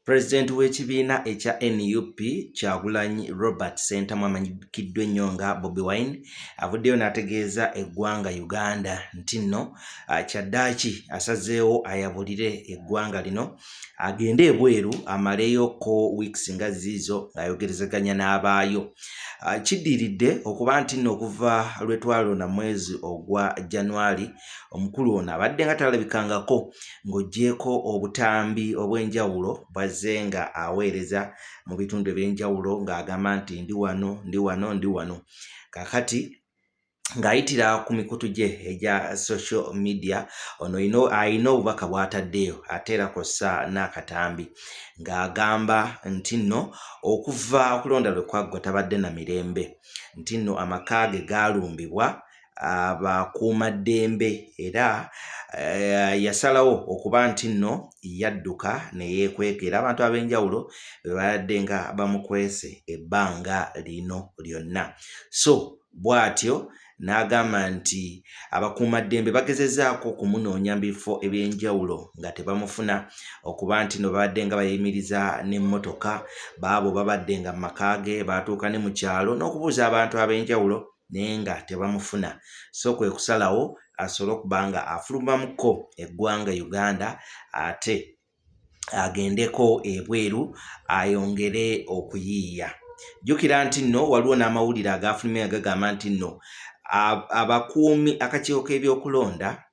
President w'ekibiina ekya NUP Kyagulanyi Robert Ssentamu amanyikiddwa ennyo nga Bobi Wine avuddeyo n'ategeeza eggwanga Uganda nti nno kyaddaaki asazeewo ayabulire eggwanga lino agende ebweru amaleyoko weeks nga ziizo ng'ayogerezeganya n'abaayo. Kiddiridde okuba nti nno okuva lwetwalo na mwezi ogwa January omukulu ono abadde nga talabikangako ng'oggyeko obutambi obw'enjawulo bwazze nga aweereza mu bitundu eby'enjawulo ng'agamba nti ndi wano. Kaakati ng'ayitira ku mikutu gye egya social media ono ayina obubaka bw'ataddeyo ate era kw'ossa n'akatambi ng'agamba nti nno okuva okulonda lwe kwaggwa tabadde na mirembe, nti nno amaka ge gaalumbibwa abakuumaddembe era yasalawo okuba nti nno yadduka ne yeekwekera abantu ab'enjawulo be babadde nga bamukwese ebbanga lino lyonna. So bw'atyo n'agamba nti abakuumaddembe bagezezzaako okumunoonya mu bifo eby'enjawulo nga tebamufuna, okuba nti no babadde nga bayimiriza n'emmotoka baabo babadde nga mu maka ge baatuuka ne mu kyalo n'okubuuza abantu ab'enjawulo naye nga tebamufuna. So kwe kusalawo asobole okuba nga afulumamuko eggwanga Uganda ate agendeko ebweru ayongere okuyiiya. Jjukira nti nno waliwo n'amawulire agafulumye agagamba nti nno abakuumi akakiiko k'ebyokulonda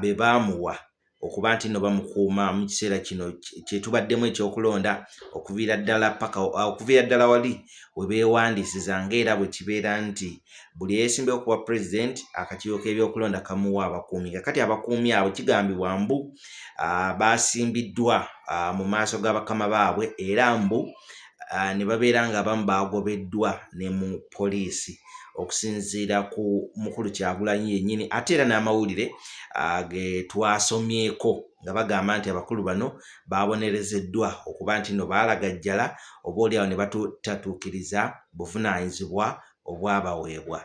be baamuwa okuba nti nno bamukuuma mu kiseera kino kye tubaddemu ekyokulonda okuviira ddala wali we beewandiisiza ng'era bwe kibeera nti buli eyeesimbyewo okuba president akakiiko k'ebyokulonda kamuwa abakuumi. Kakati abakuumi abo kigambibwa mbu baasimbiddwa mu maaso g'abakama baabwe era mbu ne babeera nga abamu baagobeddwa ne mu poliisi okusinziira ku mukulu Kyagulanyi yennyini, ate era n'amawulire ge twasomyeko nga bagamba nti abakulu bano baabonerezeddwa okuba nti nno baalagajjala oboolyawo ne batatuukiriza buvunaanyizibwa obwabaweebwa.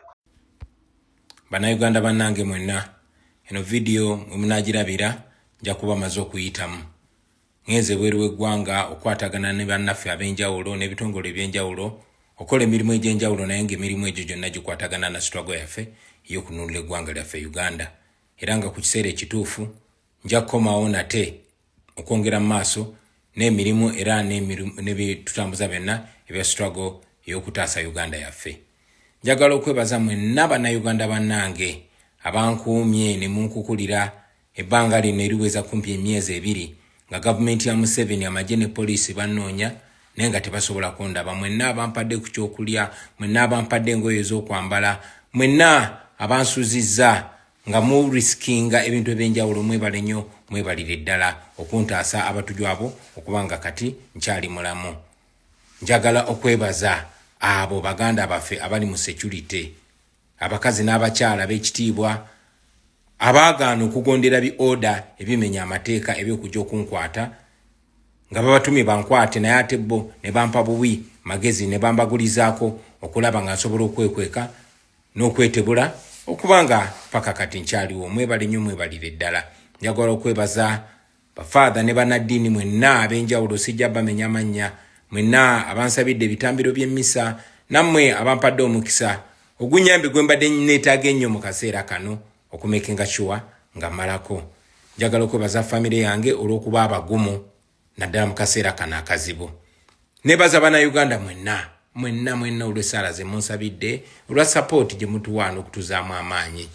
Bannayuganda bannange mwenna, eno vidiyo mwe munaagirabira nja kuba maze okuyitamu. Ngenze ebweru w'eggwanga okwatagana ne bannaffe ab'enjawulo n'ebitongole eby'enjawulo okola emirimu egy'enjawulo, naye ng'emirimu egyo gyonna gikwatagana na struggle yaffe ey'okunuulira eggwanga lyaffe Uganda. Era nga ku kiseera ekituufu nja kukomawo nate okwongera mu maaso n'emirimu era n'ebitutambuza byonna ebya struggle ey'okutaasa Uganda yaffe. Njagala okwebaza mwenna bannayuganda bannange abankuumye ne munkukulira ebbanga lino eriweza kumpi emyezi 2 nga gavumenti ya Museveni, amagye ne poliisi bannoonya naye nga tebasobola kundaba. Mwenna abampadde ku kyokulya, mwenna abampadde engoye ez'okwambala, mwenna abansuzizza nga mu riskinga ebintu eby'enjawulo, mwebale nnyo, mwebalire ddala okuntaasa abatujju abo okuba nga kati nkyali mulamu. Njagala okwebaza abo baganda baffe abali mu security, abakazi n'abakyala b'ekitiibwa abaagaana okugondera bi-order ebimenya amateeka eby'okujja okunkwata nga babatumye bankwate, naye ate bo ne bampa buwi magezi ne bambagulizaako okulaba nga nsobola okwekweka n'okwetebula okuba nga paka kati nkyaliwo. Mwebale nnyo, mwebalire ddala. Njagala okwebaza bafaada ne bannaddiini mwenna ab'enjawulo, sijja bamenya mannya, mwenna abansabidde ebitambiro by'emmisa, nammwe abampadde omukisa ogunyambi gwe mbadde neetaaga ennyo mu kaseera kano okumekinga sure nga mmalako. Njagala okwebaza famire yange olw'okuba abagumu naddala mu kaseera kano akazibu. Nebaza bannayuganda mwenna olw'essaala ze munsabidde, olwa support gye mutuwaana okutuzaamu amaanyi.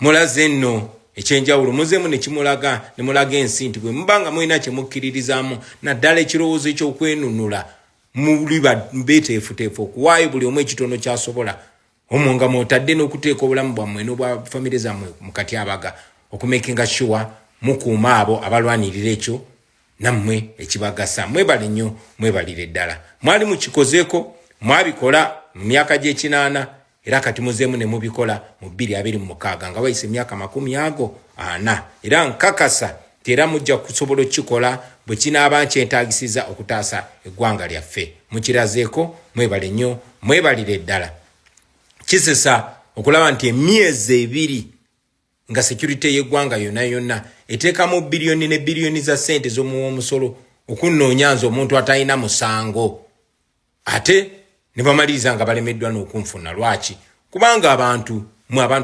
Mulaze nno ekyenjawulo, muzeemu ne kimulaga ne mulaga ensi nti bwe muba nga mulina kye mukkiririzaamu naddala ekirowoozo eky'okwenunula muli beeteefuteefu okuwaayo buli omu ekitono kyasobola, omwo nga mwotadde n'okuteeka obulamu bwammwe n'obwa famire zammwe mu katyabaga okumekinga sure mukuuma abo abalwanirira ekyo nammwe ekibagasa. Mwebale nnyo, mwebalire ddala. Mwali mukikozeeko, mwabikola mu myaka gy'ekinaana era kati muzeemu ne mubikola mu 2026 nga wayise emyaka 40 era nkakasa era mujja kusobola okukikola bwe kinaaba nkyetaagisiza okutaasa eggwanga lyaffe. Mukirazeeko, mwebale nnyo, mwebalire ddala. Kisesa okulaba nti emyezi 2 nga security y'eggwanga yonna eteekamu biliyoni ne biliyoni za ssente z'omuwa omusolo okunoonya nze omuntu atalina musango ate ne bamaliriza nga balemeddwa n'okunfuna. Lwaki? Kubanga abantu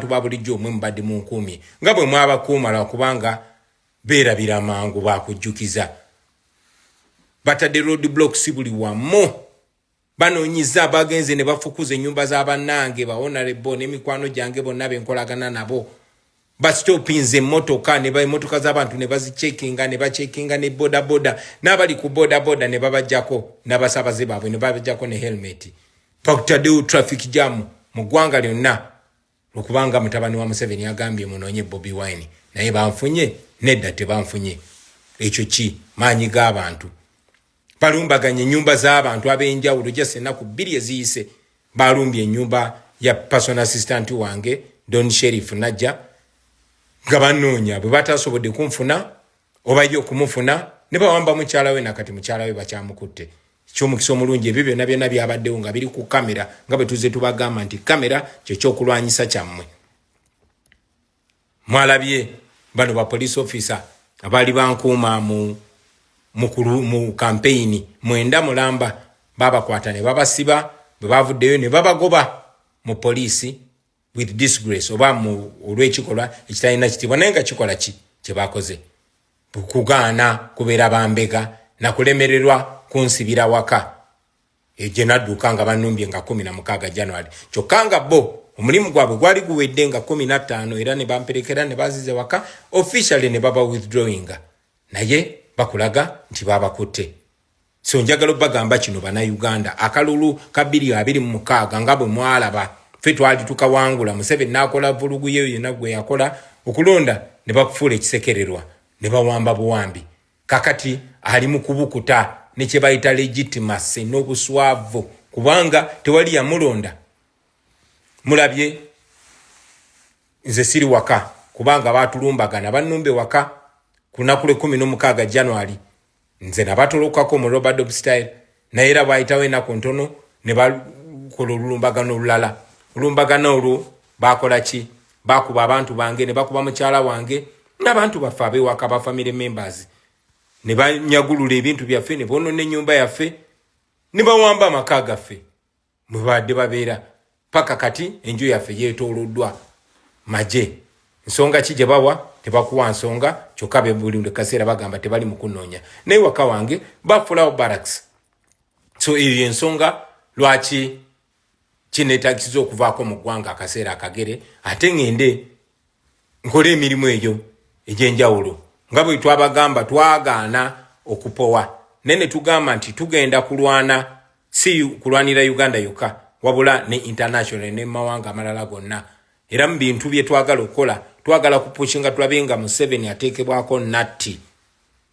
ba bulijjo omwe mubadde mu nkuumye nga bwe mwabakuuma lwakubanga beerabira mangu bakujjukiza. Batadde road blocks buli wamu, banoonyiza bagenze ne bafukuza ennyumba z'abannange bahonorable n'emikwano gyange bonna benkolagana nabo. Bastopinze emmotoka ne emmotoka z'abantu ne bazicekinga ne bacekinga ne bodaboda n'abali ku bodaboda ne babajjako n'abasabaze baabwe ne babajjako ne helmet. Bakutaddewo traffic jam mu ggwanga lyonna okubanga mutabani wa Museveni agambye munoonye Bobi Wine naye banfunye nedda tebanfunye. Ekyo ki? Maanyi g'abantu. Balumbaganye ennyumba z'abantu ab'enjawulo just ennaku 2 eziyise. Balumbye ennyumba ya personal assistant wange Don Sheriff Najja nga banoonya bwe batasobodde kunfuna oba yo okumufuna ne bawamba mukyala we nakati mukyala we bakyamukutte. Ky'omukisa omulungi ebyo byonna byabaddewo nga biri ku kamera nga bwe tuzze tubagamba nti kamera kye ky'okulwanyisa kyammwe. Mwalabye bano ba police officer abali bankuuma mu campaign 9 Mulamba babakwata ne babasiba bwe bavuddeyo ne babagoba mu poliisi with disgrace oba mu olw'ekikolwa ekitalina kitiibwa naye nga kikola ki kye bakoze kugaana kubeera bambega na kulemererwa kunsibira waka gye nadduka nga banumbye nga 16 January kyokka nga bo omulimu gwabwe gwali guwedde nga 15 era ne bamperekera ne bazize waka officially ne baba withdrawing naye bakulaga nti babakutte. So njagala bagamba kino bana Uganda akalulu ka bilioni 26 nga bwe mwalaba ffe twali tukawangula Museveni n'akola vulugu yeyo yonna gwe yakola okulonda ne bakufuula ekisekererwa ne bawamba buwambi. Kakati ali mu kubukuta ne kye bayita legitimacy n'obuswavu kubanga tewali yamulonda. Mulabye nze siri waka kubanga batulumbagana bannumbe waka ku lunaku lwe 16 January nze nabatolokako mu Robert Dobb style naye era bayitawo ennaku ntono ne bakola olulumbagano olulala. Olumbagano olwo bakola ki? Bakuba abantu bange ne bakuba mukyala wange n'abantu baffe ab'ewaka ba family members ne banyagulula ebintu byaffe ne boonona ennyumba yaffe ne bawamba amaka gaffe mwe badde babeera paka kati enju yaffe yeetooloddwa maje. Nsonga ki gye bawa? Tebakuwa nsonga kyokka be buli kaseera bagamba tebali mu kunoonya naye waka wange bafulawo barracks. So eyo ensonga lwaki kineetaagisiza okuvaako mu ggwanga akaseera akagere ate ngende nkole emirimu egyo egy'enjawulo nga bwe twabagamba twagaana okupowa naye ne tugamba nti tugenda kulwana si kulwanira Uganda yokka wabula ne international ne mawanga amalala gonna. Era mu bintu bye twagala okukola twagala kupushinga tulabe nga Museveni ateekebwako natti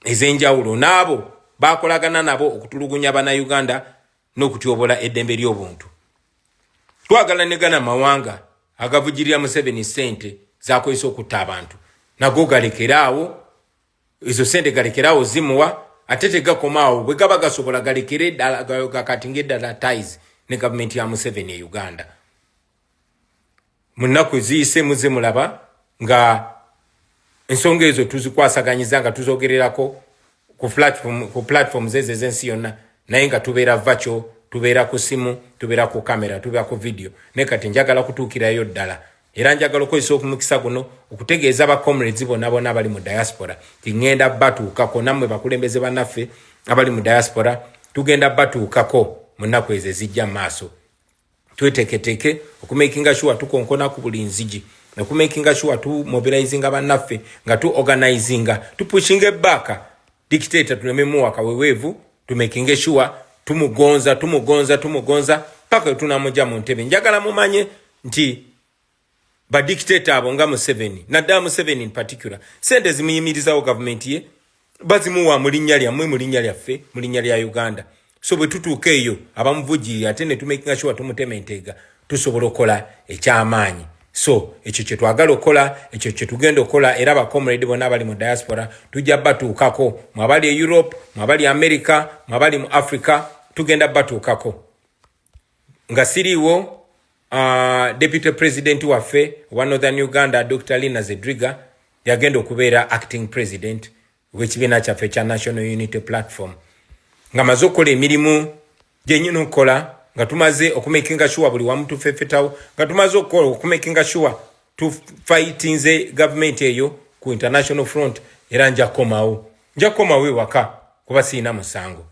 ez'enjawulo n'abo bakolagana nabo okutulugunya bana Uganda n'okutyobola eddembe ly'obuntu. Twagala negana mawanga agavujirira Museveni sente zakozesa okutta abantu nago galekeraawo ezo sente galekeraawo zimuwa ate tegakomaawo bwe gaba gasobola galekere ddala gakatinga eddala ties ne gavumenti ya Museveni e Uganda. Mu nnaku eziyise muze mulaba nga ensonga ezo tuzikwasaganyiza nga tuzogererako ku platforms ezo ez'ensi yonna naye nga tubeera virtual, tubeera ku simu, tubeera ku kamera, tubeera ku video. Ne kati njagala kutuukirayo ddala era njagala okozesa omukisa guno okutegeeza ba comrades bonna abali mu diaspora tingenda batuukako nammwe bakulembeze bannaffe abali mu diaspora tugenda batuukako mu nnaku ezo ezijja maaso. Tweteeketeke okumakinga sure tukonkona ku buli nzigi okumakinga sure tu mobilizinga bannaffe nga tu organizinga tupushinga back dictator tunememuwa kawewevu tumakinga sure tumugonza paka tunamuja mu ntebe. Njagala mumanye nti ba dictator abo nga Museveni naddala Museveni in particular sente zimuyimirizawo government ye bazimuwa mu linnya lyammwe mu linnya lyaffe mu linnya lya Uganda. So bwe tutuuka eyo abamuvujjirira ate ne tumakinga sure tumutema enteega tusobola okukola ekyamaanyi. So ekyo kye twagala okukola ekyo kye tugenda okukola era abakomrade bonna abali mu diaspora tujja batuukako mwabali e Europe mwabali America mwabali mu Africa tugenda batuukako nga siriiwo Deputy President waffe wa Northern Uganda Dr. Lina Zedriga yagenda okubeera acting president w'ekibiina kyaffe kya National Unity Platform nga maze okukola emirimu gyenyini okukola nga tumaze okumakinga sure buli wamu tufefetawo nga tumaze okukola okumakinga sure tufightinze gavumenti eyo ku international front era nja kukomawo ewaka kuba siina musango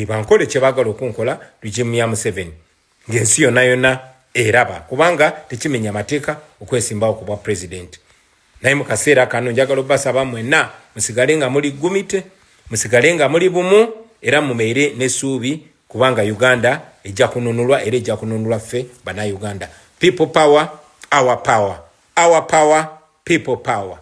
bankole kye baagala okunkola regime ya Museveni ng'ensi yonna eraba kubanga tekimenya mateeka okwesimbawo ku bwa president. Naye mu kaseera kano njagala obbasaba mwenna musigale nga muli gumite, musigale nga muli bumu era mumeere n'essuubi kubanga Uganda ejja kununulwa era ejja kununulwa ffe bannayuganda. People power, our power. Our power, people power.